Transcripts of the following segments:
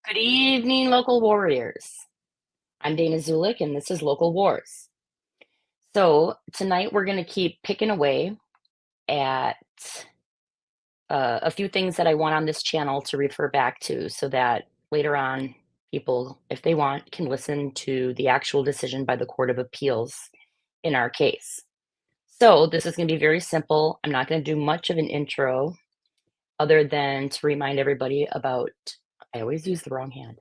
Good evening, local warriors. I'm Dana Zulik, and this is Local Wars. So, tonight we're going to keep picking away at a few things that I want on this channel to refer back to so that later on, people, if they want, can listen to the actual decision by the Court of Appeals in our case. So, this is going to be very simple. I'm not going to do much of an intro other than to remind everybody about, I always use the wrong hand,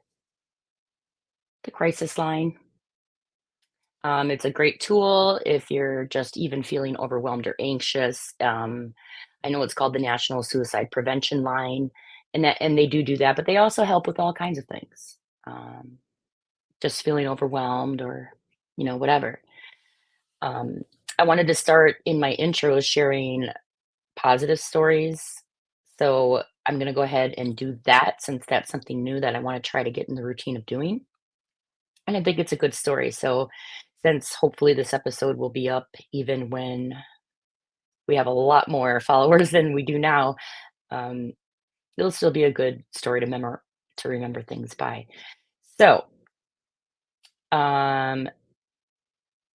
the crisis line. It's a great tool if you're just even feeling overwhelmed or anxious. I know it's called the National Suicide Prevention Line, and they do that, but they also help with all kinds of things. Um, just feeling overwhelmed or whatever. Um, I wanted to start in my intro sharing positive stories, so I'm going to go ahead and do that since that's something new that I want to try to get in the routine of doing. And I think it's a good story. So, since hopefully this episode will be up even when we have a lot more followers than we do now, um, it'll still be a good story to remember things by. So, um,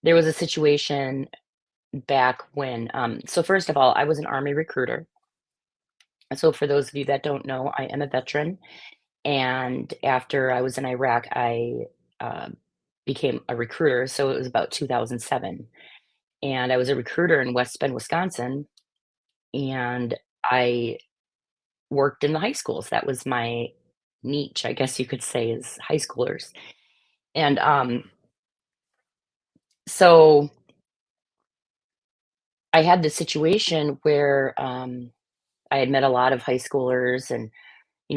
there was a situation back when. So first of all, I was an Army recruiter. So for those of you that don't know, I am a veteran, and after I was in Iraq, I uh, became a recruiter. So it was about 2007 and I was a recruiter in West Bend, Wisconsin, and I worked in the high schools. That was my niche, I guess you could say, is high schoolers. And so I had this situation where I had met a lot of high schoolers and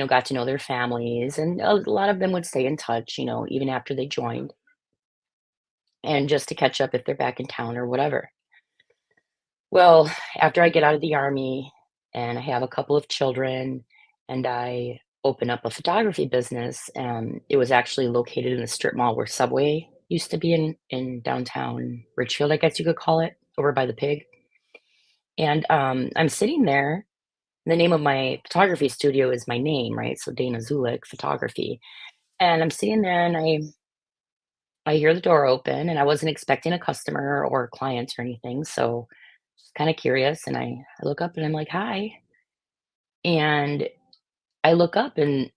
got to know their families, and a lot of them would stay in touch, even after they joined, and just to catch up if they're back in town or whatever. Well, after I get out of the army and I have a couple of children and I open up a photography business, it was actually located in the strip mall where Subway used to be in downtown Richfield, I guess you could call it, over by the pig. And I'm sitting there. The name of my photography studio is my name, right? So Dana Zulik Photography. And I'm sitting there and I hear the door open and I wasn't expecting a customer or clients or anything. So just kind of curious and I look up and I'm like, hi. And I look up and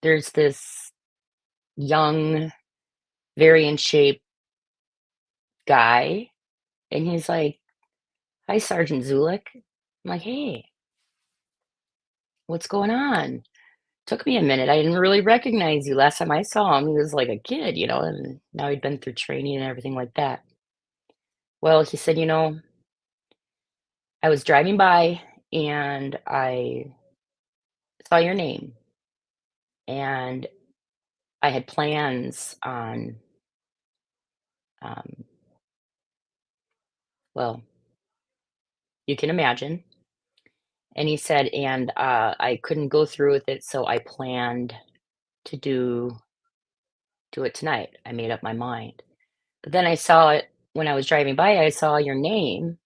there's this young, very in shape guy. And he's like, hi, Sergeant Zulik. I'm like, hey, what's going on? Took me a minute. I didn't really recognize you. Last time I saw him, he was like a kid, and now he'd been through training and everything like that. Well, he said, I was driving by and I saw your name and I had plans on, um, well, you can imagine. And he said, and I couldn't go through with it, so I planned to do it tonight. I made up my mind. But then I saw it when I was driving by, I saw your name,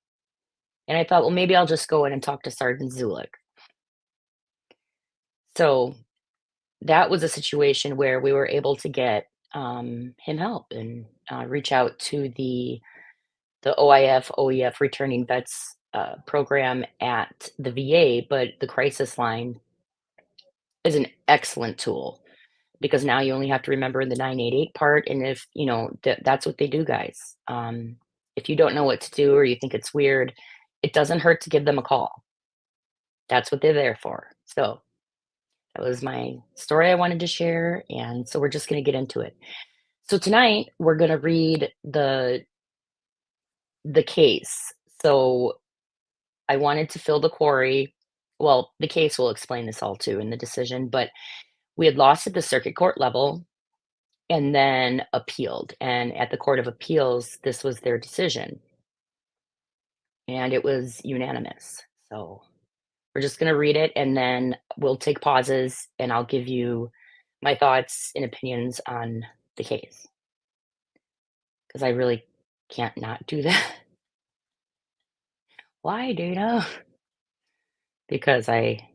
and I thought, well, maybe I'll just go in and talk to Sergeant Zulik. So that was a situation where we were able to get him help and reach out to the OEF returning vets program at the VA, but the crisis line is an excellent tool because now you only have to remember the 988 part, and if that's what they do, guys. If you don't know what to do or you think it's weird, it doesn't hurt to give them a call. That's what they're there for. So that was my story I wanted to share, and so we're just going to get into it. So tonight we're going to read the case. So I wanted to fill the quarry. Well, the case will explain this all too in the decision, but we had lost at the circuit court level and then appealed. And at the Court of Appeals, this was their decision, and it was unanimous. So we're just going to read it, and then we'll take pauses, and I'll give you my thoughts and opinions on the case because I really can't not do that. Why, Dana? Because I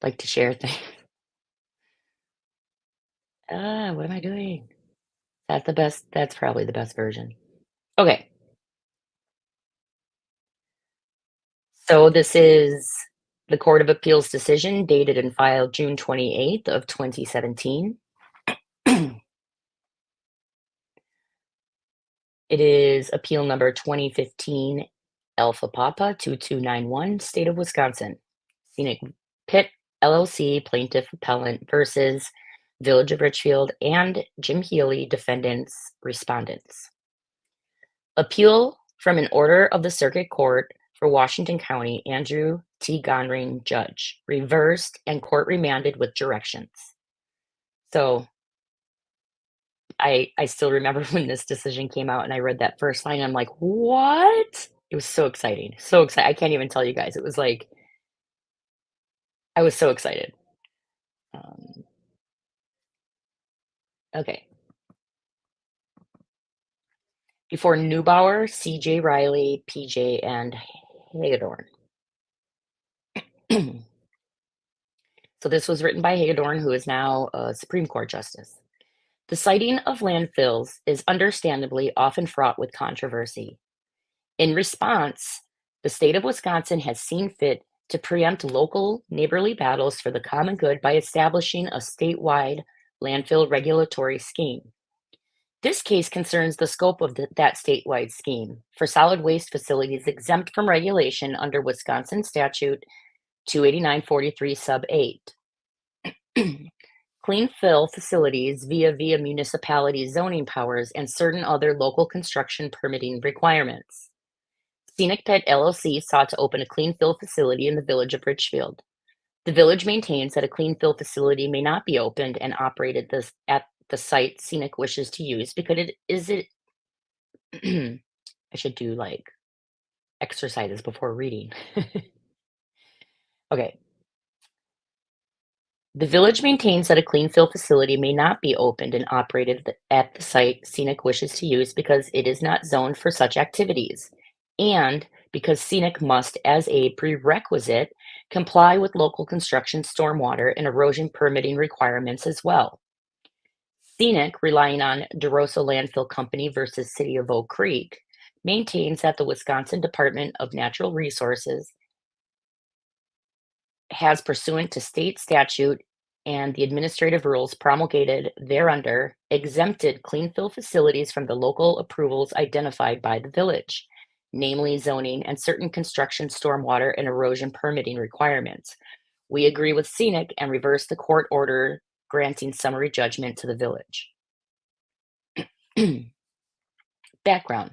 like to share things. What am I doing? That's the best that's probably the best version. Okay, so this is the Court of Appeals decision dated and filed June 28th of 2017. It is appeal number 2015 Alpha Papa 2291, State of Wisconsin. Scenic Pit LLC plaintiff appellant versus Village of Richfield and Jim Healy defendants respondents. Appeal from an order of the Circuit Court for Washington County, Andrew T. Gonring, Judge, reversed and court remanded with directions. So I still remember when this decision came out and I read that first line, I'm like, "What?" It was so exciting, so excited. I can't even tell you guys. It was like I was so excited. Um, okay. Before Neubauer, C.J. Riley, P.J., and Hagedorn. So this was written by Hagedorn, who is now a Supreme Court justice. The siting of landfills is understandably often fraught with controversy. In response, the state of Wisconsin has seen fit to preempt local neighborly battles for the common good by establishing a statewide landfill regulatory scheme. This case concerns the scope of that statewide scheme for solid waste facilities exempt from regulation under Wisconsin Statute 28943 Sub 8. Clean fill facilities via municipality zoning powers and certain other local construction permitting requirements. Scenic Pit LLC sought to open a clean fill facility in the Village of Richfield. The village maintains that a clean fill facility may not be opened and operated at the site Scenic wishes to use because it I should do like exercises before reading. Okay. The village maintains that a clean fill facility may not be opened and operated at the site Scenic wishes to use because it is not zoned for such activities, and because Scenic must, as a prerequisite, comply with local construction, stormwater, and erosion permitting requirements as well. Scenic, relying on DeRosa Landfill Company versus City of Oak Creek, maintains that the Wisconsin Department of Natural Resources has, pursuant to state statute and the administrative rules promulgated thereunder, exempted clean fill facilities from the local approvals identified by the village, namely zoning and certain construction, stormwater, and erosion permitting requirements. We agree with Scenic and reverse the court order granting summary judgment to the village. Background.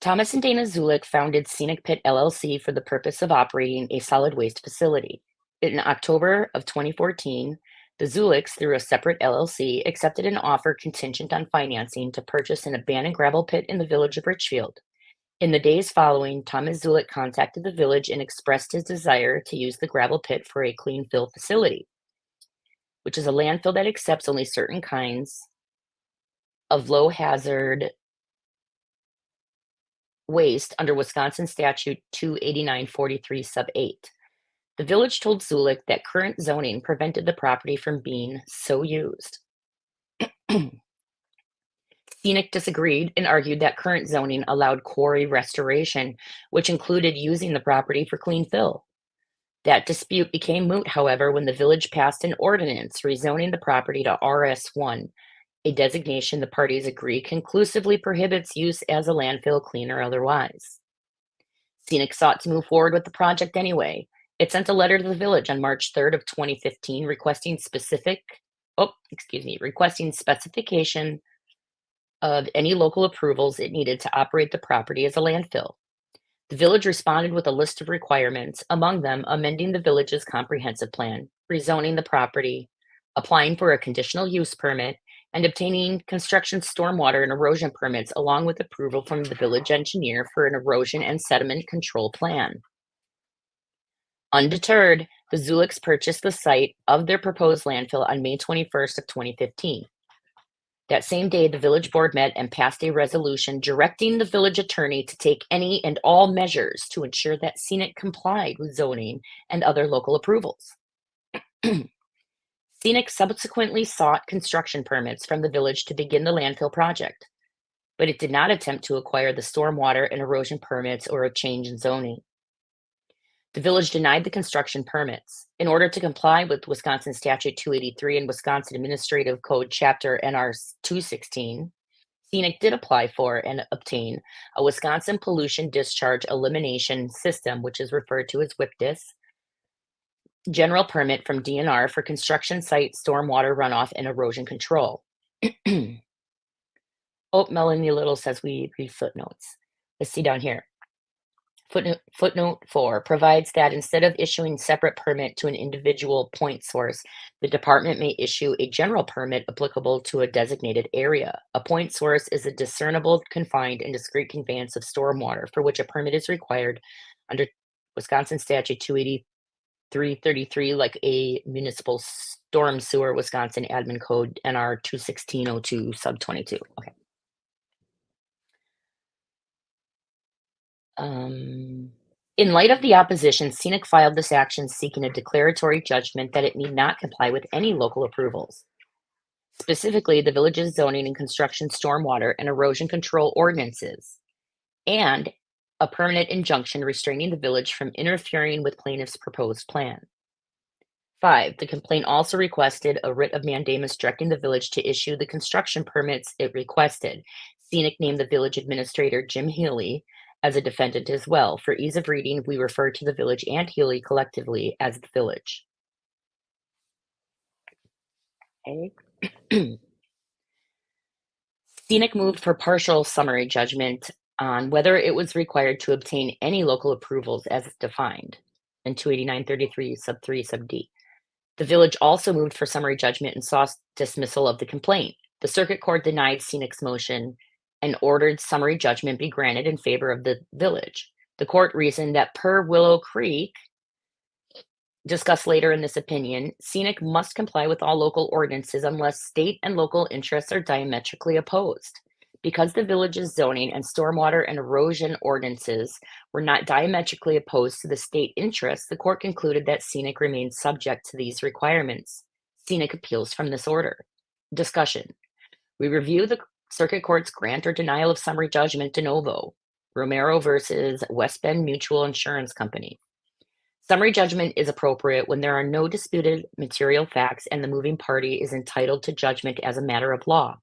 Thomas and Dana Zulick founded Scenic Pit LLC for the purpose of operating a solid waste facility. In October of 2014, the Zulicks, through a separate LLC, accepted an offer contingent on financing to purchase an abandoned gravel pit in the Village of Richfield. In the days following, Thomas Zulick contacted the village and expressed his desire to use the gravel pit for a clean fill facility, which is a landfill that accepts only certain kinds of low hazard waste under Wisconsin Statute 28943 Sub 8. The village told Zulick that current zoning prevented the property from being so used. Scenic disagreed and argued that current zoning allowed quarry restoration, which included using the property for clean fill. That dispute became moot, however, when the village passed an ordinance rezoning the property to RS1, a designation the parties agree conclusively prohibits use as a landfill, clean or otherwise. Scenic sought to move forward with the project anyway. It sent a letter to the village on March 3rd of 2015 requesting requesting specification of any local approvals it needed to operate the property as a landfill. The village responded with a list of requirements, among them amending the village's comprehensive plan, rezoning the property, applying for a conditional use permit, and obtaining construction, stormwater, and erosion permits, along with approval from the village engineer for an erosion and sediment control plan. Undeterred, the Zulicks purchased the site of their proposed landfill on May 21st of 2015. That same day, the village board met and passed a resolution directing the village attorney to take any and all measures to ensure that Scenic complied with zoning and other local approvals. Scenic subsequently sought construction permits from the village to begin the landfill project, but it did not attempt to acquire the stormwater and erosion permits or a change in zoning. The village denied the construction permits. In order to comply with Wisconsin Statute 283 and Wisconsin Administrative Code Chapter NR 216, Scenic did apply for and obtain a Wisconsin Pollution Discharge Elimination System, which is referred to as WIPDIS, general permit from DNR for construction site stormwater runoff and erosion control. Oh, Melanie Little says we read footnotes. Let's see down here. Footnote 4 provides that instead of issuing separate permit to an individual point source, the department may issue a general permit applicable to a designated area. A point source is a discernible, confined, and discrete conveyance of stormwater for which a permit is required under Wisconsin Statute 28333, like a municipal storm sewer, Wisconsin Admin Code NR 21602 sub 22. Okay. In light of the opposition, Scenic filed this action seeking a declaratory judgment that it need not comply with any local approvals. Specifically, the village's zoning and construction stormwater and erosion control ordinances, and a permanent injunction restraining the village from interfering with plaintiff's proposed plan. 5, the complaint also requested a writ of mandamus directing the village to issue the construction permits it requested. Scenic named the village administrator, Jim Healy, as a defendant as well. For ease of reading, we refer to the village and Healy collectively as the village. Okay. Scenic moved for partial summary judgment on whether it was required to obtain any local approvals as defined in 289.33 sub 3 sub D. The village also moved for summary judgment and sought dismissal of the complaint. The circuit court denied Scenic's motion and ordered summary judgment be granted in favor of the village. The court reasoned that per Willow Creek, discussed later in this opinion, Scenic must comply with all local ordinances unless state and local interests are diametrically opposed. Because the village's zoning and stormwater and erosion ordinances were not diametrically opposed to the state interests, the court concluded that Scenic remains subject to these requiremends. Scenic appeals from this order. Discussion. We review the Circuit Court's grant or denial of summary judgment de novo. Romero versus West Bend Mutual Insurance Company. Summary judgment is appropriate when there are no disputed material facts and the moving party is entitled to judgment as a matter of law.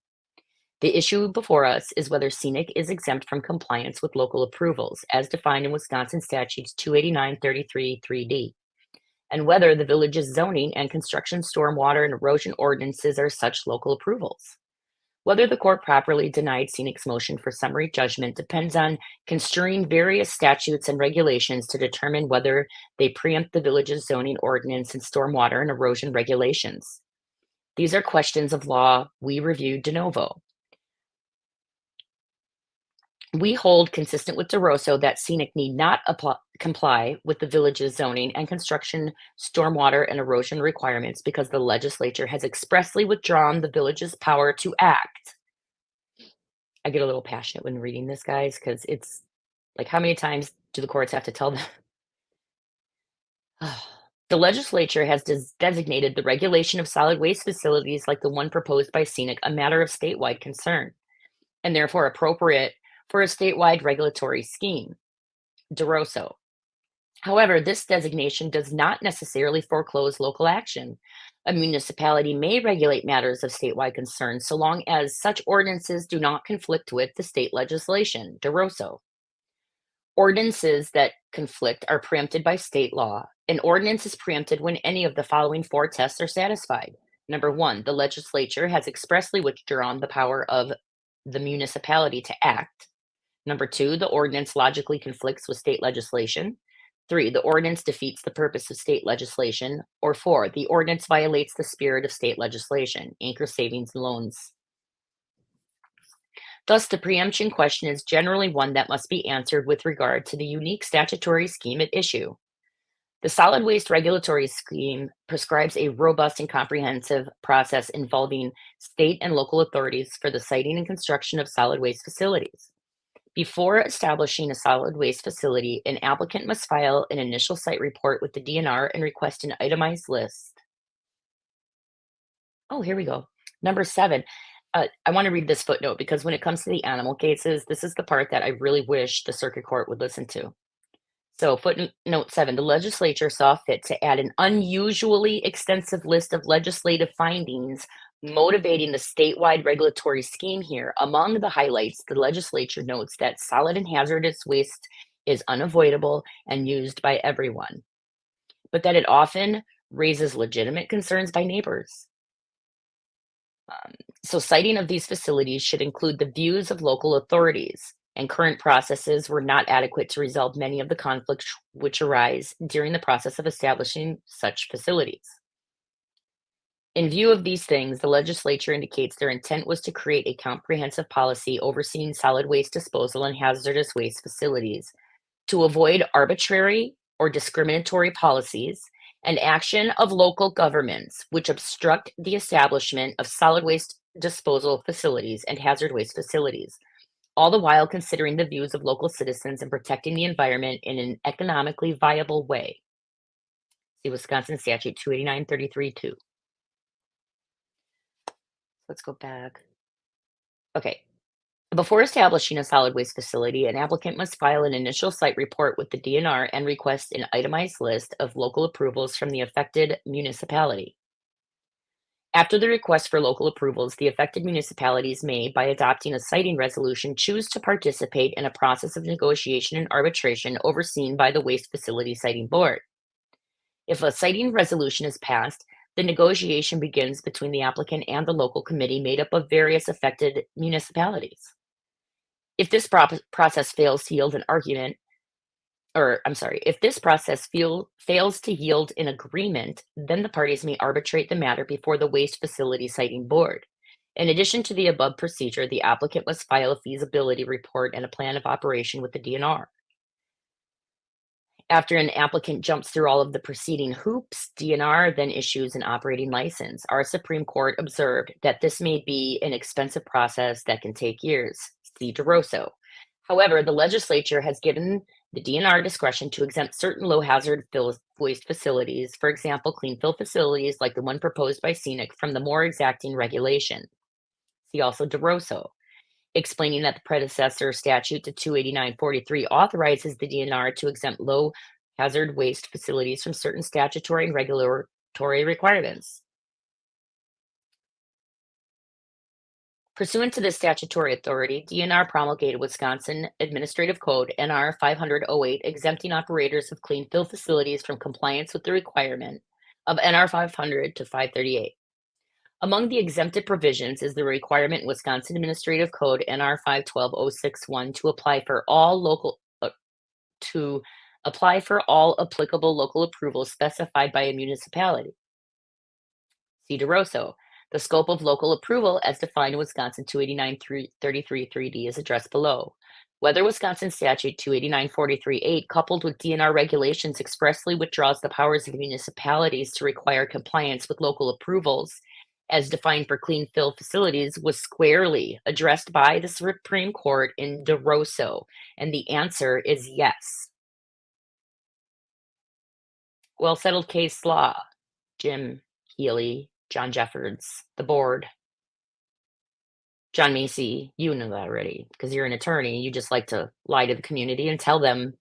The issue before us is whether Scenic is exempt from compliance with local approvals, as defined in Wisconsin Statutes 289.33 3D, and whether the village's zoning and construction stormwater and erosion ordinances are such local approvals. Whether the court properly denied Scenic's motion for summary judgment depends on construing various statutes and regulations to determine whether they preempt the village's zoning ordinance and stormwater and erosion regulations. These are questions of law we review de novo. We hold, consistent with DeRosso, that Scenic need not comply with the village's zoning and construction, stormwater, and erosion requirements because the legislature has expressly withdrawn the village's power to act. I get a little passionate when reading this, guys, because it's like, how many times do the courts have to tell them? The legislature has designated the regulation of solid waste facilities like the one proposed by Scenic a matter of statewide concern, and therefore appropriate for a statewide regulatory scheme. DeRosso. However, this designation does not necessarily foreclose local action. A municipality may regulate matters of statewide concern so long as such ordinances do not conflict with the state legislation. DeRosso. Ordinances that conflict are preempted by state law. An ordinance is preempted when any of the following 4 tests are satisfied. Number 1, the legislature has expressly withdrawn the power of the municipality to act. Number 2, the ordinance logically conflicts with state legislation. 3, the ordinance defeats the purpose of state legislation. Or 4, the ordinance violates the spirit of state legislation. Anchor Savings and Loans. Thus, the preemption question is generally one that must be answered with regard to the unique statutory scheme at issue. The solid waste regulatory scheme prescribes a robust and comprehensive process involving state and local authorities for the siting and construction of solid waste facilities. Before establishing a solid waste facility, an applicant must file an initial site report with the DNR and request an itemized list Oh, here we go. Number 7. I want to read this footnote because when it comes to the animal cases, this is the part that I really wish the circuit court would listen to. So, footnote 7, the legislature saw fit to add an unusually extensive list of legislative findings motivating the statewide regulatory scheme here. Among the highlights, the legislature notes that solid and hazardous waste is unavoidable and used by everyone, but that it often raises legitimate concerns by neighbors. Um, so, citing of these facilities should include the views of local authorities, and current processes were not adequate to resolve many of the conflicts which arise during the process of establishing such facilities. In view of these things, the legislature indicates their intent was to create a comprehensive policy overseeing solid waste disposal and hazardous waste facilities to avoid arbitrary or discriminatory policies and action of local governments which obstruct the establishment of solid waste disposal facilities and hazard waste facilities, all the while considering the views of local citizens and protecting the environment in an economically viable way. See Wisconsin Statute 289-33-2. Let's go back. Okay. Before establishing a solid waste facility, an applicant must file an initial site report with the DNR and request an itemized list of local approvals from the affected municipality. After the request for local approvals, the affected municipalities may, by adopting a siting resolution, choose to participate in a process of negotiation and arbitration overseen by the Waste Facility Siting Board. If a siting resolution is passed, the negotiation begins between the applicant and the local committee made up of various affected municipalities. If this process fails to yield an argument, or I'm sorry, if this process fails to yield an agreement, then the parties may arbitrate the matter before the Waste Facility Siting Board. In addition to the above procedure, the applicant must file a feasibility report and a plan of operation with the DNR. After an applicant jumps through all of the preceding hoops, DNR then issues an operating license. Our Supreme Court observed that this may be an expensive process that can take years. See DeRosso. However, the legislature has given the DNR discretion to exempt certain low hazard waste facilities, for example, clean fill facilities like the one proposed by Scenic, from the more exacting regulation. See also DeRosso, explaining that the predecessor statute to 289-43 authorizes the DNR to exempt low hazard waste facilities from certain statutory and regulatory requirements. Pursuant to this statutory authority, DNR promulgated Wisconsin Administrative Code NR 500-08, exempting operators of clean fill facilities from compliance with the requirement of NR 500 to 538. Among the exempted provisions is the requirement in Wisconsin Administrative Code NR 512-061 to apply for all applicable local approvals specified by a municipality. See DeRosso. The scope of local approval as defined in Wisconsin 289-33-3D is addressed below. Whether Wisconsin Statute 289-43-8 coupled with DNR regulations expressly withdraws the powers of municipalities to require compliance with local approvals as defined for clean fill facilities was squarely addressed by the Supreme Court in DeRosso, and the answer is yes. Well settled case law. Jim Healy, John Jeffords, the board. John Macy, you know that already because you're an attorney. You just like to lie to the community and tell them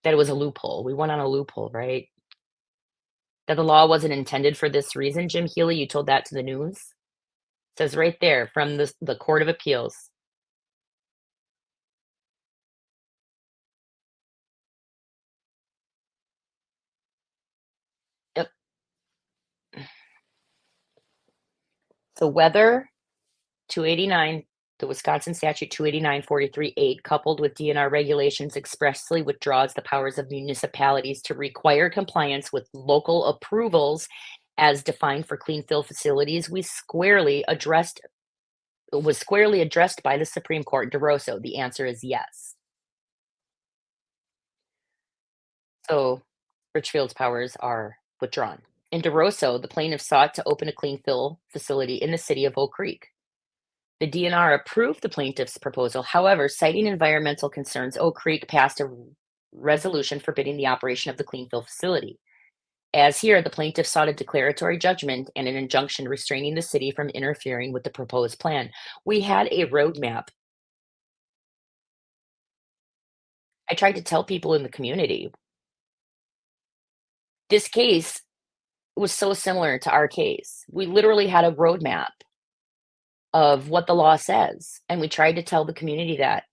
that it was a loophole. We went on a loophole, right? That the law wasn't intended for this reason. Jim Healy, you told that to the news. It says right there from the Court of Appeals. Yep. So whether 289, the Wisconsin Statute 289-43-8, coupled with DNR regulations, expressly withdraws the powers of municipalities to require compliance with local approvals as defined for clean fill facilities, was squarely addressed by the Supreme Court. DeRosso, the answer is yes. So Richfield's powers are withdrawn. In DeRosso, the plaintiff sought to open a clean fill facility in the city of Oak Creek. The DNR approved the plaintiff's proposal. However, citing environmental concerns, Oak Creek passed a resolution forbidding the operation of the clean fill facility. As here, the plaintiff sought a declaratory judgment and an injunction restraining the city from interfering with the proposed plan. We had a roadmap. I tried to tell people in the community. This case was so similar to our case. We literally had a roadmap of what the law says, and we tried to tell the community that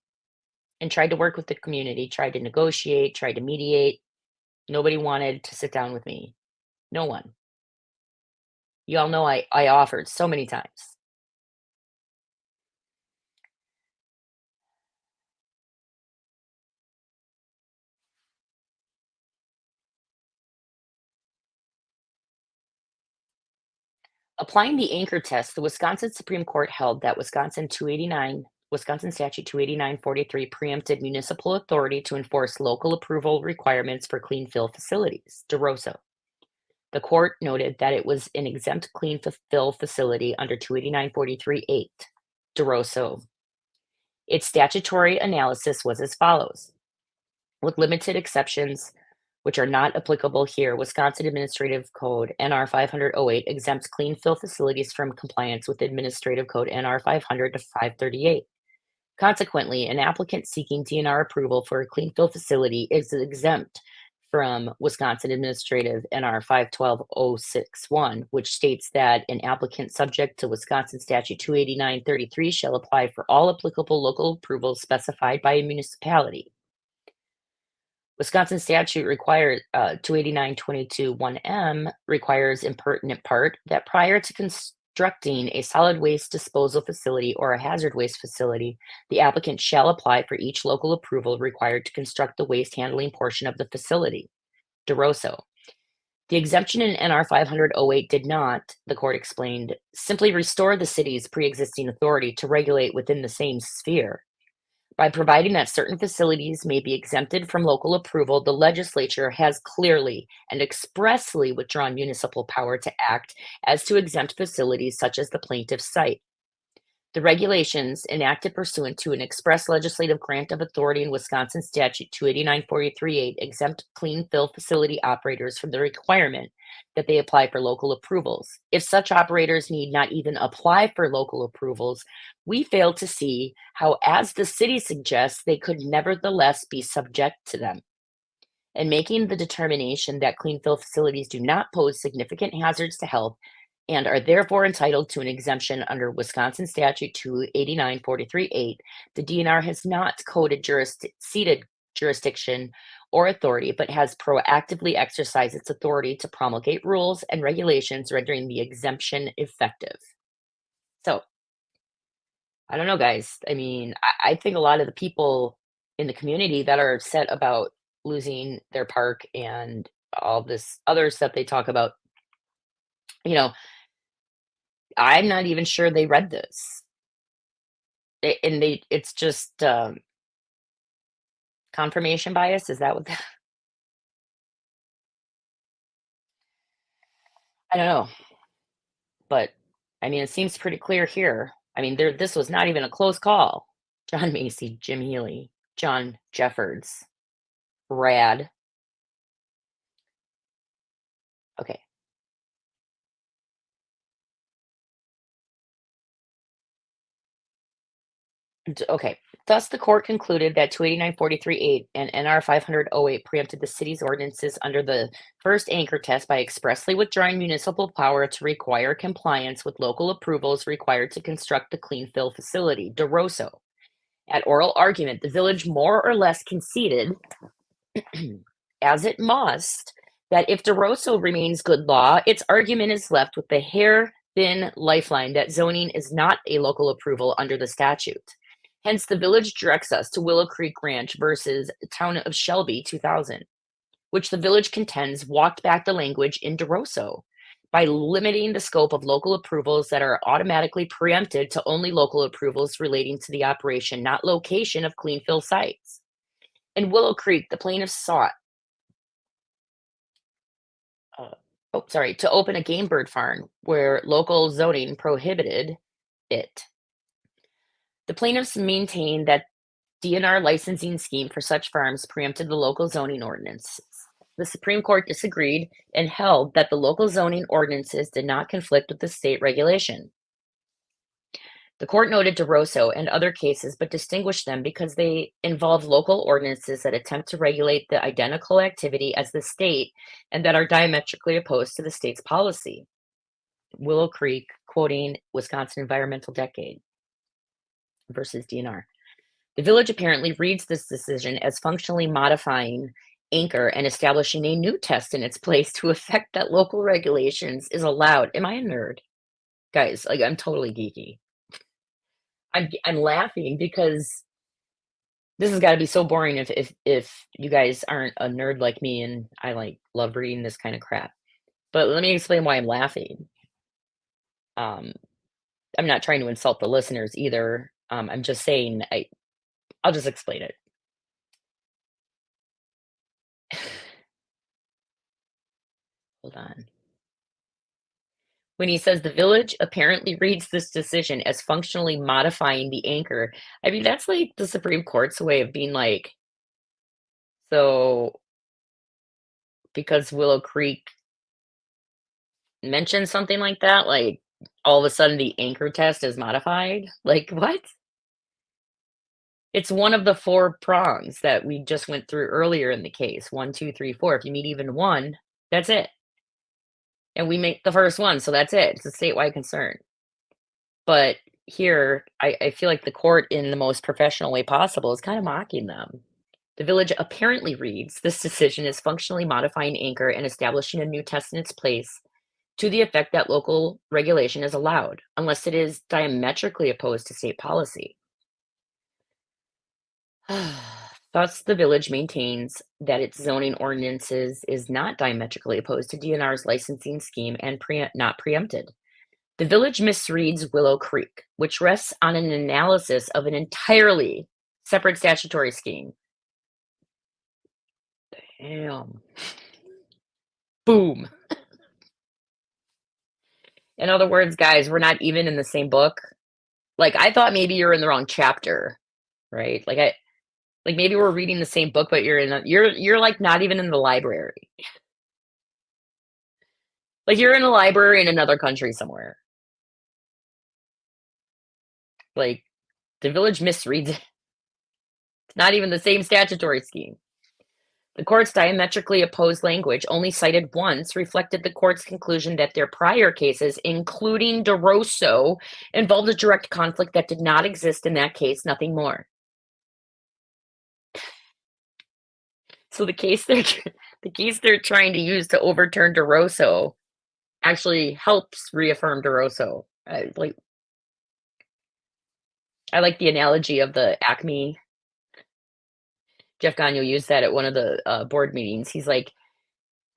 and tried to work with the community, tried to negotiate, tried to mediate. Nobody wanted to sit down with me. No one. You all know I offered so many times. Applying the anchor test, the Wisconsin Supreme Court held that Wisconsin Statute 28943 preempted municipal authority to enforce local approval requirements for clean fill facilities, DeRosa. The court noted that it was an exempt clean fill facility under 28943.8, DeRosa. Its statutory analysis was as follows. With limited exceptions, which are not applicable here, Wisconsin Administrative Code NR 500-08 exempts clean fill facilities from compliance with Administrative Code NR 500 to 538. Consequently, an applicant seeking DNR approval for a clean fill facility is exempt from Wisconsin Administrative NR 512-061, which states that an applicant subject to Wisconsin Statute 28933 shall apply for all applicable local approvals specified by a municipality. Wisconsin statute requires 28922(1)(m) requires in pertinent part that prior to constructing a solid waste disposal facility or a hazard waste facility, the applicant shall apply for each local approval required to construct the waste handling portion of the facility. DeRosa. The exemption in NR 500-08 did not, the court explained, simply restore the city's pre-existing authority to regulate within the same sphere. By providing that certain facilities may be exempted from local approval, the legislature has clearly and expressly withdrawn municipal power to act as to exempt facilities such as the plaintiff's site. The regulations enacted pursuant to an express legislative grant of authority in Wisconsin Statute 28943.8 exempt clean fill facility operators from the requirement that they apply for local approvals. If such operators need not even apply for local approvals, we fail to see how, as the city suggests, they could nevertheless be subject to them. In making the determination that clean fill facilities do not pose significant hazards to health and are therefore entitled to an exemption under Wisconsin Statute 28943.8, the DNR has not ceded jurisdiction or authority, but has proactively exercised its authority to promulgate rules and regulations rendering the exemption effective. So, I don't know, guys. I mean, I think a lot of the people in the community that are upset about losing their park and all this other stuff they talk about, you know, I'm not even sure they read this. It's just confirmation bias. Is that what? I don't know, but I mean, it seems pretty clear here. I mean, this was not even a close call. John Macy, Jim Healy, John Jeffords, Rad. Okay. Okay. Thus, the court concluded that 28943.8 and NR 500-08 preempted the city's ordinances under the first anchor test by expressly withdrawing municipal power to require compliance with local approvals required to construct the clean fill facility, DeRosa. At oral argument, the village more or less conceded, as it must, that if DeRosa remains good law, its argument is left with the hair-thin lifeline that zoning is not a local approval under the statute. Hence, the village directs us to Willow Creek Ranch versus Town of Shelby 2000, which the village contends walked back the language in DeRosa by limiting the scope of local approvals that are automatically preempted to only local approvals relating to the operation, not location of clean fill sites. In Willow Creek, the plaintiffs sought to open a game bird farm where local zoning prohibited it. The plaintiffs maintain that DNR licensing scheme for such farms preempted the local zoning ordinances. the Supreme Court disagreed and held that the local zoning ordinances did not conflict with the state regulation. The court noted DeRosso and other cases, but distinguished them because they involve local ordinances that attempt to regulate the identical activity as the state and that are diametrically opposed to the state's policy. Willow Creek, quoting Wisconsin Environmental Decade versus DNR. The village apparently reads this decision as functionally modifying Anchor and establishing a new test in its place to effect that local regulations is allowed. Am I a nerd? Guys, like I'm totally geeky. I'm laughing because this has got to be so boring if you guys aren't a nerd like me and I like love reading this kind of crap. But let me explain why I'm laughing. Um, I'm not trying to insult the listeners either. I'm just saying I'll just explain it. Hold on. When he says the village apparently reads this decision as functionally modifying the anchor, I mean that's like the Supreme Court's way of being like, so because Willow Creek mentioned something like that, like all of a sudden the anchor test is modified? Like what? It's one of the four prongs that we just went through earlier in the case. One, two, three, four. If you meet even one, that's it. And we make the first one, so that's it. It's a statewide concern. But here, I feel like the court, in the most professional way possible, is kind of mocking them. The village apparently reads this decision as functionally modifying Anchor and establishing a new test in its place to the effect that local regulation is allowed, unless it is diametrically opposed to state policy. Thus, the village maintains that its zoning ordinances is not diametrically opposed to DNR's licensing scheme and not preempted. The village misreads Willow Creek, which rests on an analysis of an entirely separate statutory scheme. Damn. Boom. In other words, guys, we're not even in the same book. Like I thought maybe you're in the wrong chapter, right? Like maybe we're reading the same book, but you're like not even in the library. Like you're in a library in another country somewhere. Like the village misreads it. It's not even the same statutory scheme. The court's diametrically opposed language, only cited once, reflected the court's conclusion that their prior cases, including DeRosso, involved a direct conflict that did not exist in that case, nothing more. So the case they're trying to use to overturn DeRosso actually helps reaffirm DeRosso. I like the analogy of the Acme. Jeff Gagnon used that at one of the board meetings. He's like,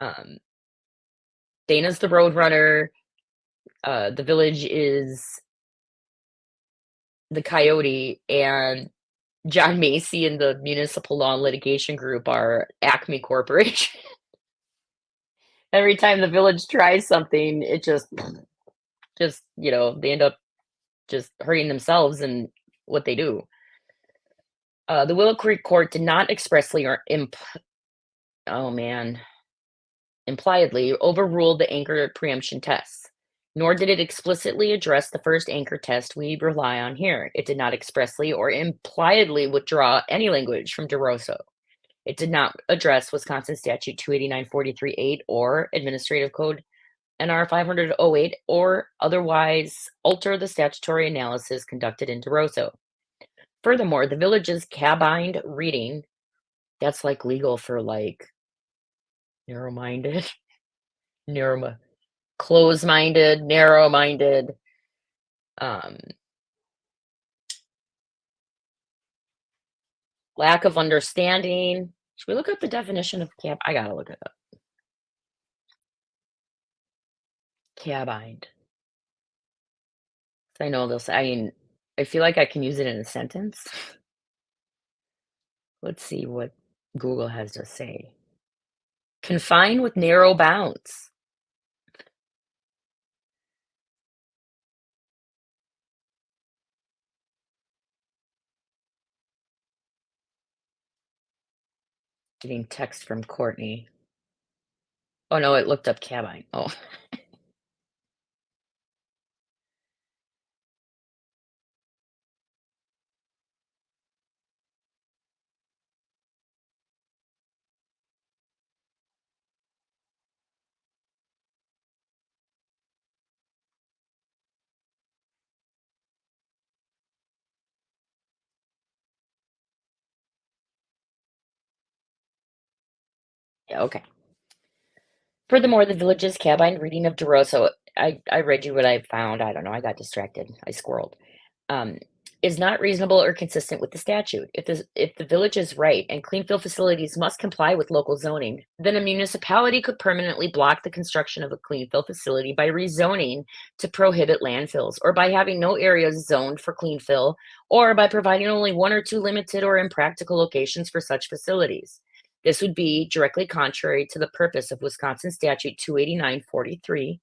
Dana's the roadrunner. The village is the coyote, and John Macy and the Municipal Law and Litigation Group are Acme Corporation. Every time the village tries something, it just they end up just hurting themselves and what they do. The Willow Creek Court did not expressly or impliedly overrule the anchor preemption tests, nor did it explicitly address the first anchor test we rely on here. It did not expressly or impliedly withdraw any language from DeRosso. It did not address Wisconsin Statute 289-43-8 or Administrative Code NR 500-08 or otherwise alter the statutory analysis conducted in DeRosso. Furthermore, the village's cabined reading, that's like legal for like narrow-minded, close-minded, narrow-minded, lack of understanding. Should we look up the definition of cab? I gotta look it up. Cabined. I know this. I mean, I feel like I can use it in a sentence. Let's see what Google has to say. Confined with narrow bounds. Getting text from Courtney. Oh, no, it looked up Cabine. Oh, yeah, okay. Furthermore, the village's Cabine reading of DeRosa, I read you what I found. I don't know. I got distracted. I squirreled. Um, is not reasonable or consistent with the statute. If the village is right and clean fill facilities must comply with local zoning, then a municipality could permanently block the construction of a clean fill facility by rezoning to prohibit landfills, or by having no areas zoned for clean fill, or by providing only one or two limited or impractical locations for such facilities. This would be directly contrary to the purpose of Wisconsin Statute 28943.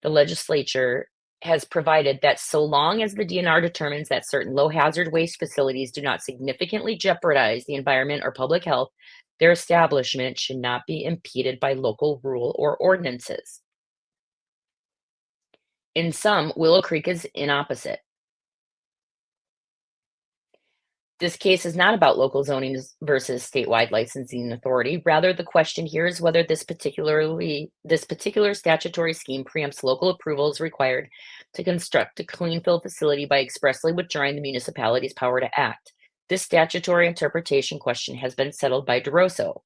The legislature has provided that so long as the DNR determines that certain low hazard waste facilities do not significantly jeopardize the environment or public health, their establishment should not be impeded by local rule or ordinances. In sum, Willow Creek is in opposite. This case is not about local zoning versus statewide licensing authority. Rather, the question here is whether this particular statutory scheme preempts local approvals required to construct a clean fill facility by expressly withdrawing the municipality's power to act. This statutory interpretation question has been settled by DeRosa,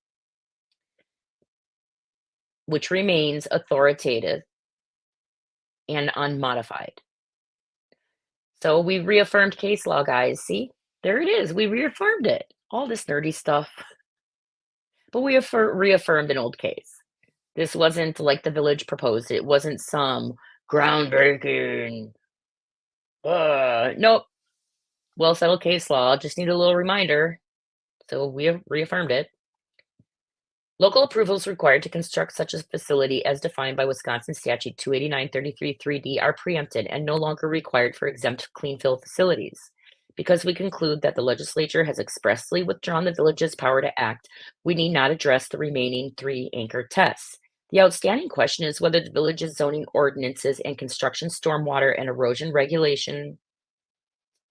which remains authoritative and unmodified. So we reaffirmed case law, guys. See, there it is. We reaffirmed it. All this nerdy stuff. But we reaffirmed an old case. This wasn't like the village proposed. It wasn't some groundbreaking. Nope. Well settled case law. Just need a little reminder. So we have reaffirmed it. Local approvals required to construct such a facility as defined by Wisconsin Statute 28933-3D are preempted and no longer required for exempt clean fill facilities. Because we conclude that the legislature has expressly withdrawn the village's power to act, we need not address the remaining three anchor tests. The outstanding question is whether the village's zoning ordinances and construction stormwater and erosion regulation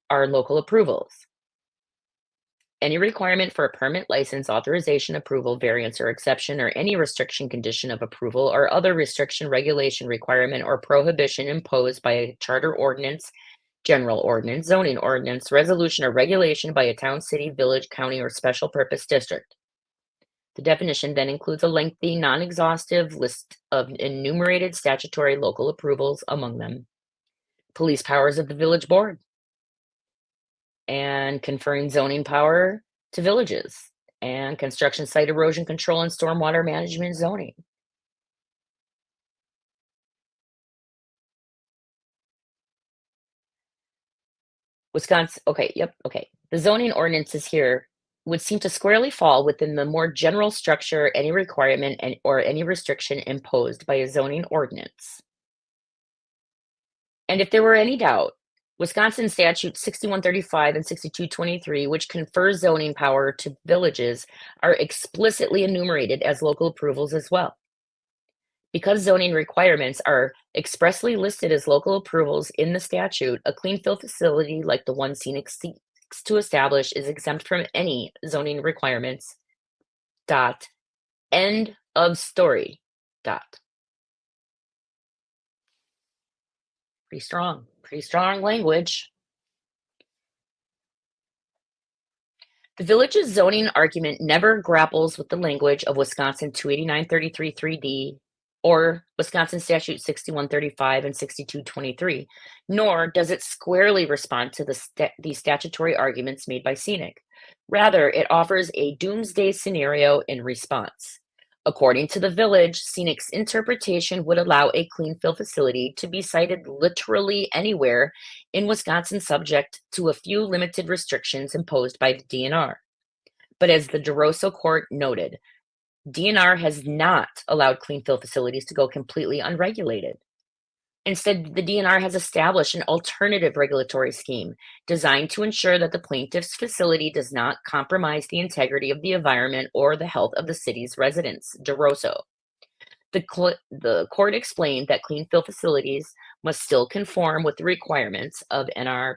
are local approvals. Any requirement for a permit, license, authorization, approval, variance, or exception, or any restriction, condition of approval, or other restriction, regulation, requirement, or prohibition imposed by a charter ordinance, general ordinance, zoning ordinance, resolution, or regulation by a town, city, village, county, or special purpose district. The definition then includes a lengthy, non-exhaustive list of enumerated statutory local approvals, among them police powers of the village board, and conferring zoning power to villages, and construction site erosion control and stormwater management zoning. Wisconsin, okay, yep, okay. The zoning ordinances here would seem to squarely fall within the more general structure, any requirement or any restriction imposed by a zoning ordinance. And if there were any doubt, Wisconsin statute 6135 and 6223, which confers zoning power to villages, are explicitly enumerated as local approvals as well. Because zoning requirements are expressly listed as local approvals in the statute, a clean fill facility like the one Scenic seeks to establish is exempt from any zoning requirements. Dot. End of story. Dot. Pretty strong language. The village's zoning argument never grapples with the language of Wisconsin 28933-3D or Wisconsin statute 6135 and 6223, nor does it squarely respond to the statutory arguments made by Scenic. Rather, it offers a doomsday scenario in response. According to the village, Scenic's interpretation would allow a clean fill facility to be sited literally anywhere in Wisconsin, subject to a few limited restrictions imposed by the DNR. But as the DeRosa court noted, DNR has not allowed clean fill facilities to go completely unregulated. Instead, the DNR has established an alternative regulatory scheme designed to ensure that the plaintiff's facility does not compromise the integrity of the environment or the health of the city's residents. DeRosa. The court explained that clean fill facilities must still conform with the requirements of NR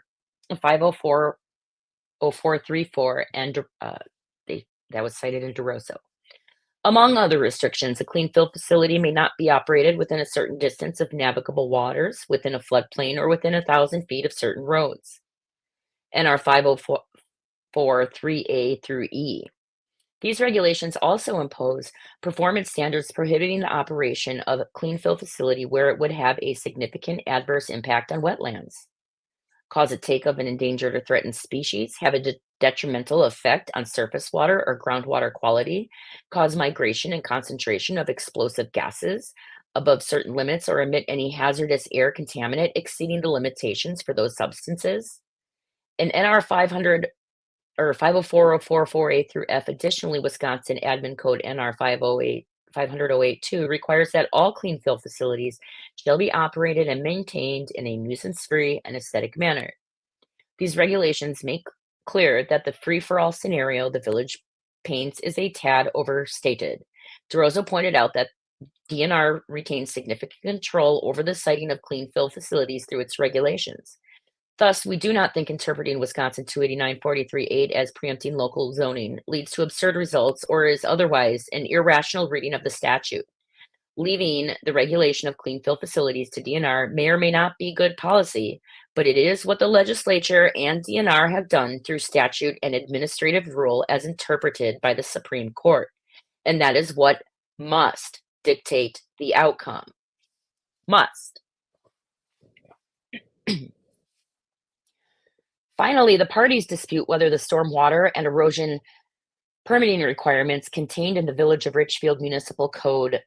5040434 and that was cited in DeRosa. Among other restrictions, a clean fill facility may not be operated within a certain distance of navigable waters, within a floodplain, or within 1,000 feet of certain roads. NR 50443A through E. These regulations also impose performance standards prohibiting the operation of a clean fill facility where it would have a significant adverse impact on wetlands, cause a take of an endangered or threatened species, have a detrimental effect on surface water or groundwater quality, cause migration and concentration of explosive gases above certain limits, or emit any hazardous air contaminant exceeding the limitations for those substances. In NR 500 or 5040444A through F, additionally, Wisconsin Admin Code NR 500-082 requires that all clean fill facilities shall be operated and maintained in a nuisance-free and aesthetic manner. These regulations make clear that the free-for-all scenario the village paints is a tad overstated. DeRosa pointed out that DNR retains significant control over the siting of clean fill facilities through its regulations. Thus, we do not think interpreting Wisconsin 289-43-8 as preempting local zoning leads to absurd results or is otherwise an irrational reading of the statute. Leaving the regulation of clean fill facilities to DNR may or may not be good policy, but it is what the legislature and DNR have done through statute and administrative rule as interpreted by the Supreme Court. And that is what must dictate the outcome. Must. Finally, the parties dispute whether the stormwater and erosion permitting requirements contained in the Village of Richfield Municipal Code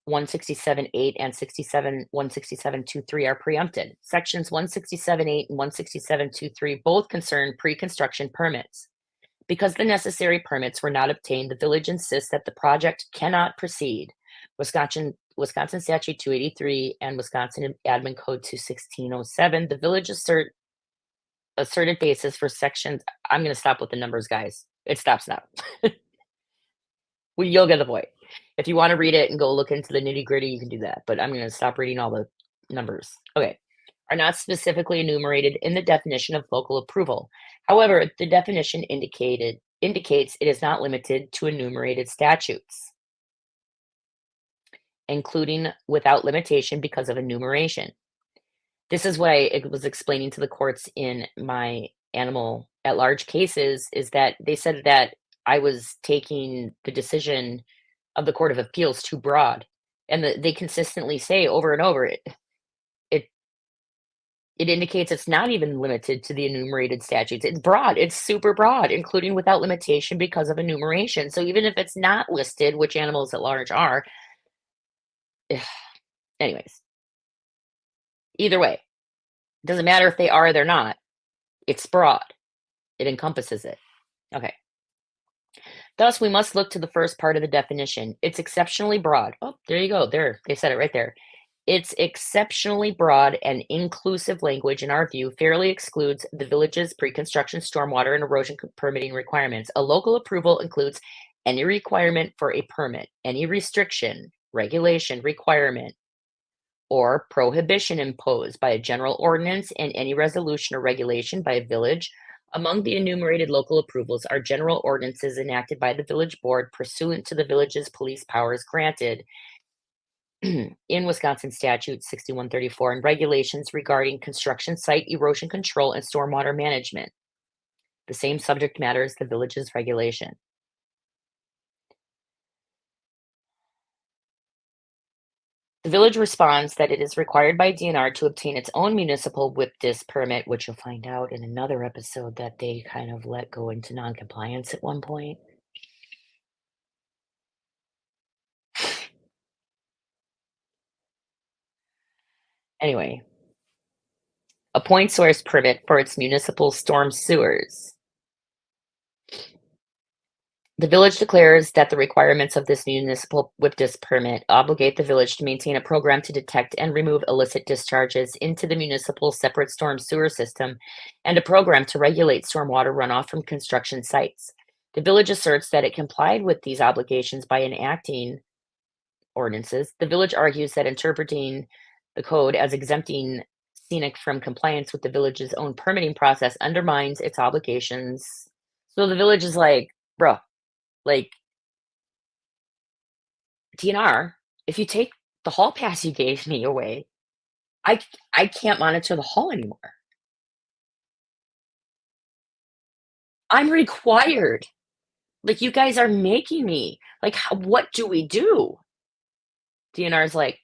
167.8 and 167.23 are preempted. Sections 167.8 and 167.23 both concern pre-construction permits. Because the necessary permits were not obtained, the village insists that the project cannot proceed. Wisconsin Statute 283 and Wisconsin Admin Code 21607, the village asserted basis for sections. I'm going to stop with the numbers, guys. It stops now. You'll get the point. If you want to read it and go look into the nitty gritty, you can do that. But I'm going to stop reading all the numbers. Okay. Are not specifically enumerated in the definition of local approval. However, the definition indicates it is not limited to enumerated statutes, including without limitation because of enumeration. This is what I was explaining to the courts in my animal at large cases, is that they said that I was taking the decision of the Court of Appeals too broad. And they consistently say over and over, it indicates it's not even limited to the enumerated statutes. It's broad. It's super broad, including without limitation because of enumeration. So even if it's not listed, which animals at large are, anyways, either way, it doesn't matter if they are or they're not. It's broad. It encompasses it. Okay. Thus, we must look to the first part of the definition. It's exceptionally broad. Oh, there you go. There, they said it right there. Its exceptionally broad and inclusive language, in our view, fairly excludes the village's pre-construction stormwater and erosion permitting requirements. A local approval includes any requirement for a permit, any restriction, regulation, requirement, or prohibition imposed by a general ordinance, and any resolution or regulation by a village. Among the enumerated local approvals are general ordinances enacted by the village board pursuant to the village's police powers granted in Wisconsin Statute 6134 and regulations regarding construction site erosion control and stormwater management. The same subject matter as the village's regulation. The village responds that it is required by DNR to obtain its own municipal whip disc permit, which you'll find out in another episode that they kind of let go into non-compliance at one point. Anyway, a point source permit for its municipal storm sewers. The village declares that the requirements of this municipal whip disc permit obligate the village to maintain a program to detect and remove illicit discharges into the municipal separate storm sewer system and a program to regulate stormwater runoff from construction sites. The village asserts that it complied with these obligations by enacting ordinances. The village argues that interpreting the code as exempting scenic from compliance with the village's own permitting process undermines its obligations. So the village is like, bro, like DNR, if you take the hall pass you gave me away, I can't monitor the hall anymore. I'm required. Like, you guys are making me. Like, what do we do? DNR is like,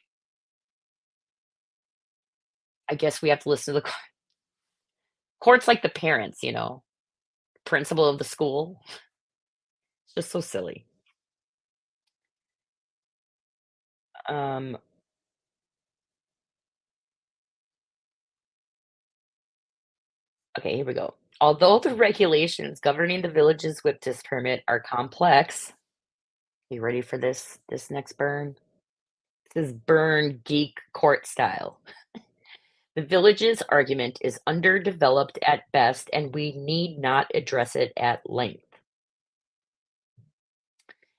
I guess we have to listen to the court's like the parents, principal of the school. It's just so silly. Um, okay, here we go. Although the regulations governing the village's WIPTIS permit are complex, you ready for this next burn? This is burn geek court style. The village's argument is underdeveloped at best, and we need not address it at length.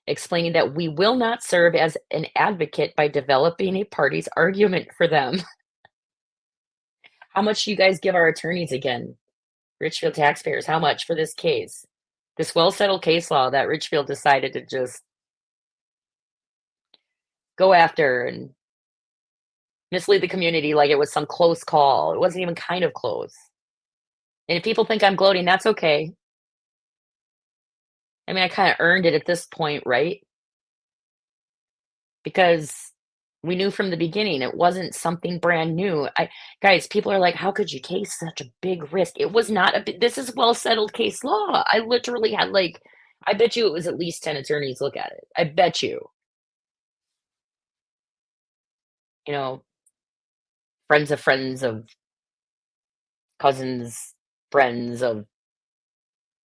Explaining that we will not serve as an advocate by developing a party's argument for them. How much do you guys give our attorneys again? Richfield taxpayers, how much for this case? This well-settled case law that Richfield decided to just go after and mislead the community like it was some close call. It wasn't even kind of close. And if people think I'm gloating, that's okay. I mean, I kinda earned it at this point, right? Because we knew from the beginning it wasn't something brand new. I guys, people are like, "How could you take such a big risk?" It was not a b this is well-settled case law. I literally had, like I bet you it was at least 10 attorneys look at it. I bet you. You know, friends of cousins, friends of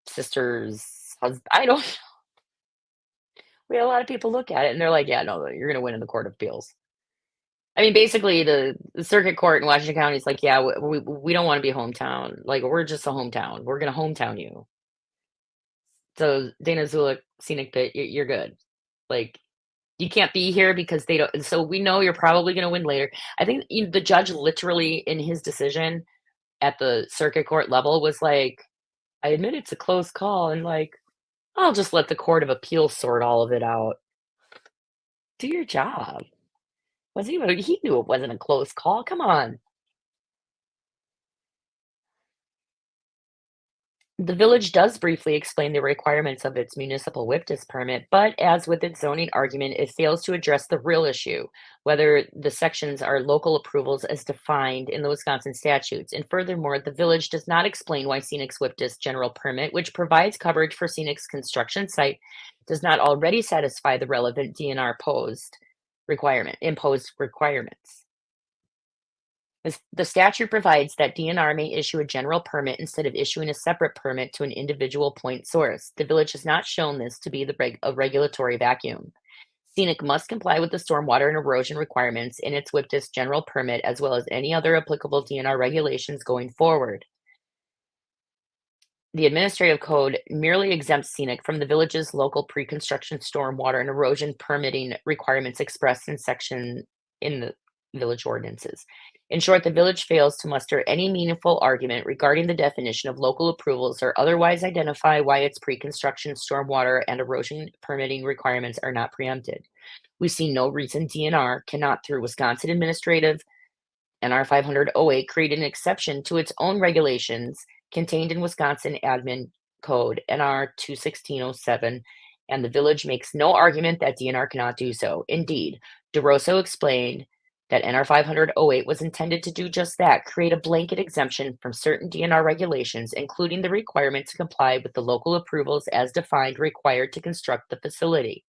sisters, I don't we had a lot of people look at it and they're like, "Yeah, no, you're gonna win in the court of appeals." I mean, basically, the circuit court in Washington County is like, "Yeah, we don't wanna be hometown. Like, we're just a hometown. We're gonna hometown you." So, Dana Zulik, Scenic Pit, you're good. Like, you can't be here because they don't so we know you're probably gonna win later. I think the judge literally in his decision at the circuit court level was like, "I admit it's a close call," and like, "I'll just let the court of appeals sort all of it out." Do your job. Wasn't even he knew it wasn't a close call, come on. The village does briefly explain the requirements of its municipal WIPDIS permit, but as with its zoning argument, it fails to address the real issue, whether the sections are local approvals as defined in the Wisconsin statutes. And furthermore, the village does not explain why Scenic's WIPDIS general permit, which provides coverage for Scenic's construction site, does not already satisfy the relevant DNR imposed requirements. The statute provides that DNR may issue a general permit instead of issuing a separate permit to an individual point source. The village has not shown this to be a regulatory vacuum. Scenic must comply with the stormwater and erosion requirements in its WIPDIS general permit as well as any other applicable DNR regulations going forward. The administrative code merely exempts Scenic from the village's local pre-construction stormwater and erosion permitting requirements expressed in the village ordinances. In short, the village fails to muster any meaningful argument regarding the definition of local approvals or otherwise identify why its pre-construction stormwater and erosion permitting requirements are not preempted. We see no reason DNR cannot, through Wisconsin administrative NR 500-08, create an exception to its own regulations contained in Wisconsin Admin Code NR 21607, and the village makes no argument that DNR cannot do so. Indeed, DeRosso explained that NR 500-08 was intended to do just that, create a blanket exemption from certain DNR regulations, including the requirement to comply with the local approvals as defined required to construct the facility.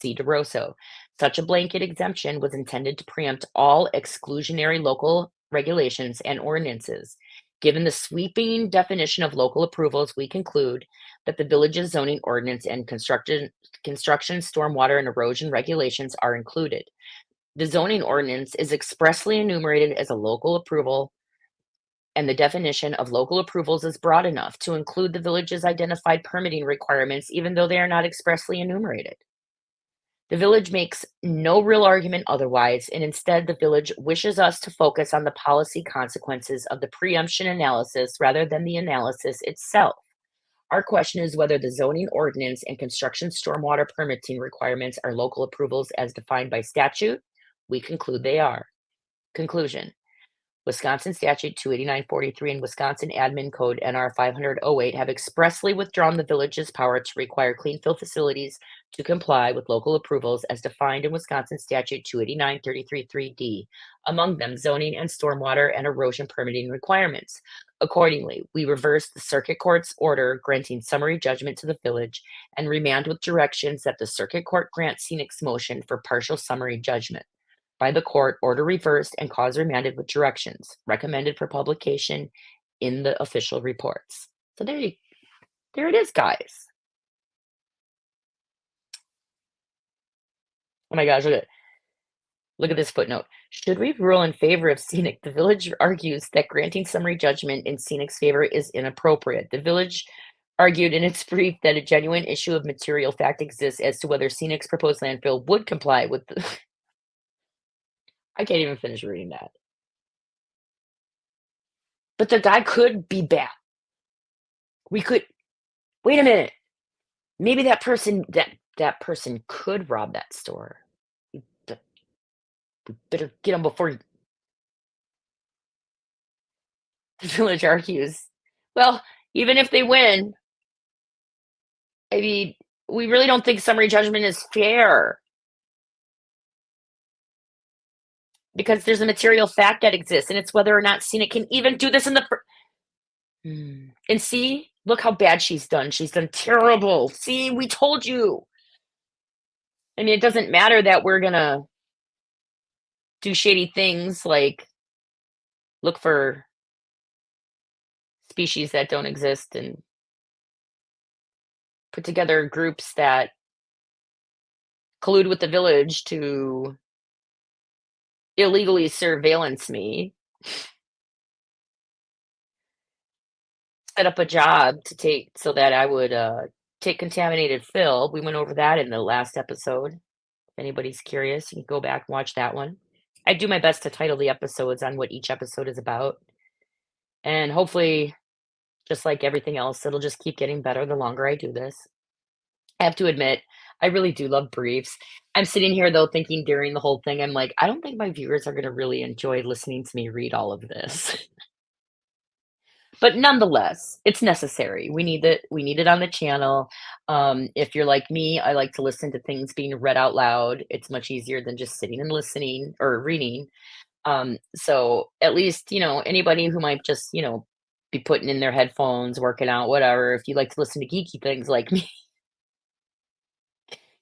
See DeRosso. Such a blanket exemption was intended to preempt all exclusionary local regulations and ordinances. Given the sweeping definition of local approvals, we conclude that the village's zoning ordinance and construction, stormwater, and erosion regulations are included. The zoning ordinance is expressly enumerated as a local approval, and the definition of local approvals is broad enough to include the village's identified permitting requirements, even though they are not expressly enumerated. The village makes no real argument otherwise, and instead, the village wishes us to focus on the policy consequences of the preemption analysis rather than the analysis itself. Our question is whether the zoning ordinance and construction stormwater permitting requirements are local approvals as defined by statute. We conclude they are. Conclusion. Wisconsin Statute 28943 and Wisconsin Admin Code NR 500-08 have expressly withdrawn the village's power to require clean fill facilities to comply with local approvals as defined in Wisconsin Statute 28933-3D, among them zoning and stormwater and erosion permitting requirements. Accordingly, we reverse the circuit court's order granting summary judgment to the village and remand with directions that the circuit court grant Scenic's motion for partial summary judgment by the court, order reversed, and cause remanded with directions recommended for publication in the official reports. So there it is, guys. Oh my gosh, look at this footnote. Should we rule in favor of Scenic, the village argues that granting summary judgment in Scenic's favor is inappropriate. The village argued in its brief that a genuine issue of material fact exists as to whether Scenic's proposed landfill would comply with the I can't even finish reading that. But the guy could be bad. We could wait a minute. Maybe that person could rob that store. We be we better get him before the village argues. Well, even if they win, I mean, we really don't think summary judgment is fair because there's a material fact that exists, and it's whether or not Cena can even do this in the And see, look how bad she's done. She's done terrible. See, we told you. I mean, it doesn't matter that we're gonna do shady things like look for species that don't exist and put together groups that collude with the village to illegally surveillance me, set up a job to take so that I would take contaminated fill. We went over that in the last episode. If anybody's curious, you can go back and watch that one. I do my best to title the episodes on what each episode is about. And hopefully, just like everything else, it'll just keep getting better the longer I do this. I have to admit, I really do love briefs. I'm sitting here though thinking during the whole thing, I'm like, I don't think my viewers are going to really enjoy listening to me read all of this. But nonetheless, it's necessary. We need it on the channel. If you're like me, I like to listen to things being read out loud. It's much easier than just sitting and listening or reading. So at least, anybody who might just, be putting in their headphones, working out, whatever, if you like to listen to geeky things like me,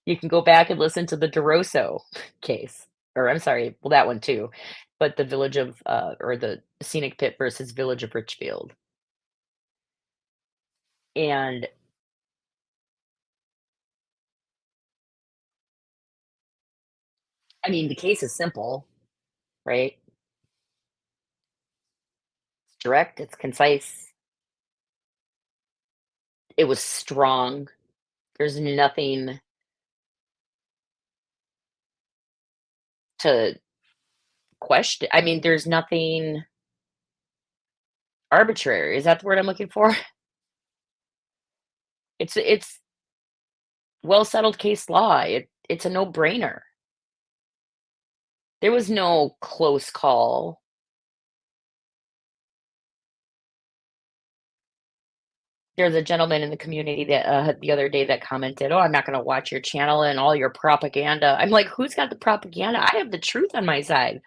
you can go back and listen to the DeRosso case. Or I'm sorry, well, that one too. But the Village of or the Scenic Pit versus Village of Richfield. And I mean, the case is simple, right? It's direct, it's concise, it was strong. There's nothing to question. I mean, there's nothing arbitrary. Is that the word I'm looking for? It's well settled case law. It's a no-brainer. There was no close call. There's a gentleman in the community that the other day that commented, "Oh, I'm not going to watch your channel and all your propaganda." I'm like, "Who's got the propaganda? I have the truth on my side.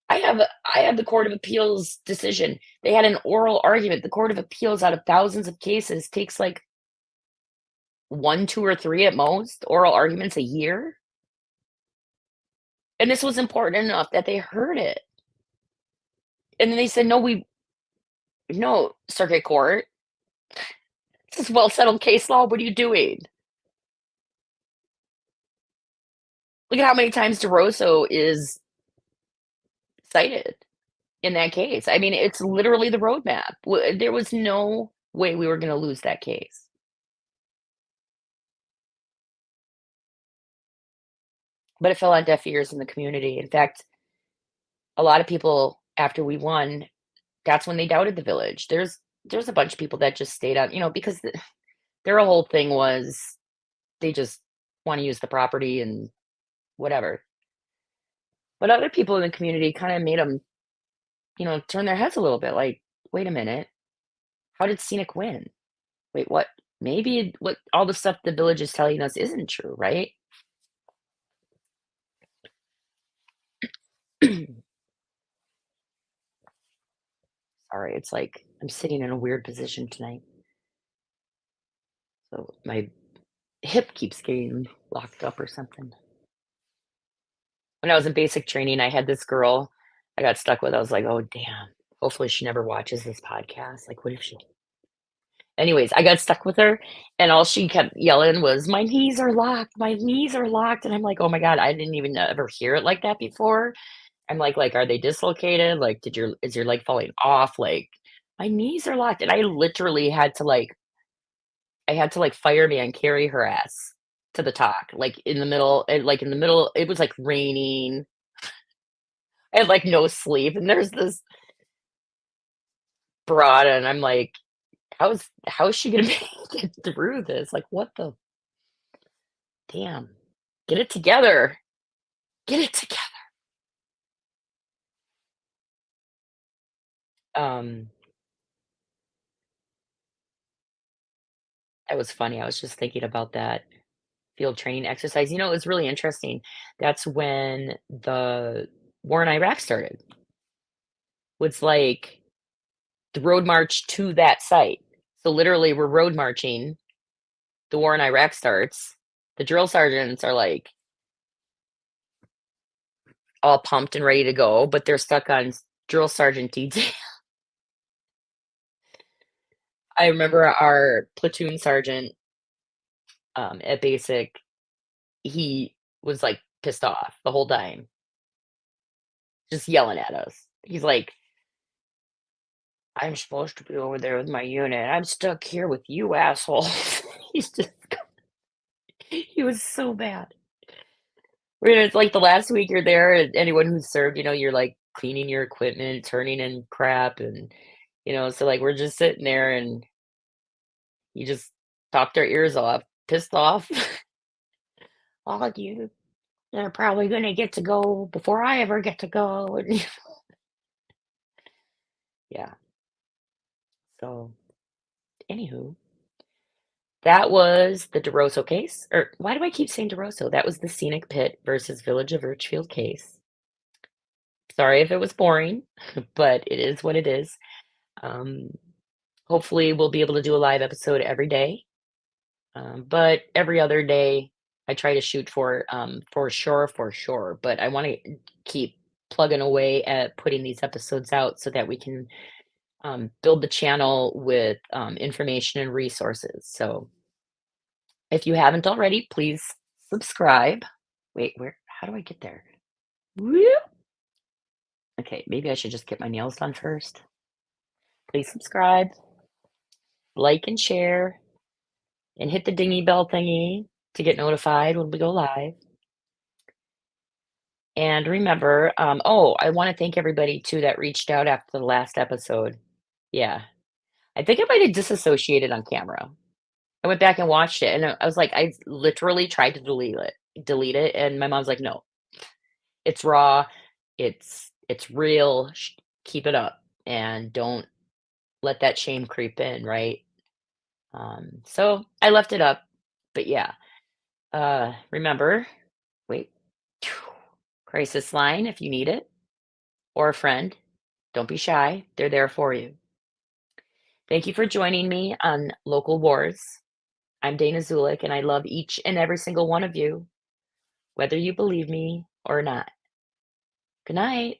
I have the Court of Appeals decision. They had an oral argument. The Court of Appeals, out of thousands of cases, takes like 1, 2, or 3 at most oral arguments a year. And this was important enough that they heard it. And then they said, no, circuit court. This is well settled case law. What are you doing? Look at how many times DeRosso is cited in that case. I mean, it's literally the roadmap. There was no way we were going to lose that case. but it fell on deaf ears in the community. In fact, a lot of people after we won, that's when they doubted the village. There's a bunch of people that just stayed out, because their whole thing was they just want to use the property and whatever. But other people in the community kind of made them, turn their heads a little bit like, wait a minute, how did Scenic win? Wait, what? Maybe what all the stuff the village is telling us isn't true, right? Sorry, it's like I'm sitting in a weird position tonight. So my hip keeps getting locked up or something. When I was in basic training, I had this girl I got stuck with. I was like, "Oh, damn. Hopefully she never watches this podcast. Like, what if she." Anyways, I got stuck with her, and all she kept yelling was, "My knees are locked. My knees are locked." And I'm like, "Oh my god, I didn't even ever hear it like that before." I'm like, "Are they dislocated? Like, did your is your leg falling off? Like, my knees are locked." And I literally had to like fireman carry her ass to the talk, like in the middle, it was like raining. I had like no sleep, and there's this broad, and I'm like, how is she gonna make it through this? Like, what the damn? Get it together. Get it together. Um, that was funny. I was just thinking about that field training exercise. It was really interesting. That's when the war in Iraq started. Was like the road march to that site. So literally, we're road marching. The war in Iraq starts. The drill sergeants are like all pumped and ready to go, but they're stuck on drill sergeant detail. I remember our platoon sergeant at basic, he was like pissed off the whole time, just yelling at us. He's like, I'm supposed to be over there with my unit. I'm stuck here with you assholes. He's just, he was so bad. It's like the last week you're there, and anyone who's served, you're like cleaning your equipment, turning in crap, and so like we're just sitting there, and he just talked our ears off, pissed off. All of you are probably gonna get to go before I ever get to go. And yeah. So, anywho, that was the DeRosso case. Or why do I keep saying DeRosso? That was the Scenic Pit versus Village of Richfield case. Sorry if it was boring, but it is what it is. Um, Hopefully, we'll be able to do a live episode every day. But every other day, I try to shoot for sure, for sure. But I want to keep plugging away at putting these episodes out so that we can build the channel with information and resources. So if you haven't already, please subscribe. Wait, where? How do I get there? Whoop. Okay, maybe I should just get my nails done first. Please subscribe, like, and share, and hit the dingy bell thingy to get notified when we go live. And remember, oh, I want to thank everybody too that reached out after the last episode. Yeah, I think I might have disassociated on camera. I went back and watched it, and I was like, I literally tried to delete it, and my mom's like, "No, it's raw, it's real. Keep it up, and don't let that shame creep in." Right? So I left it up, but yeah. Remember, wait, crisis line if you need it, or a friend. Don't be shy; they're there for you. Thank you for joining me on Local Wars. I'm Dana Zulik, and I love each and every single one of you, whether you believe me or not. Good night.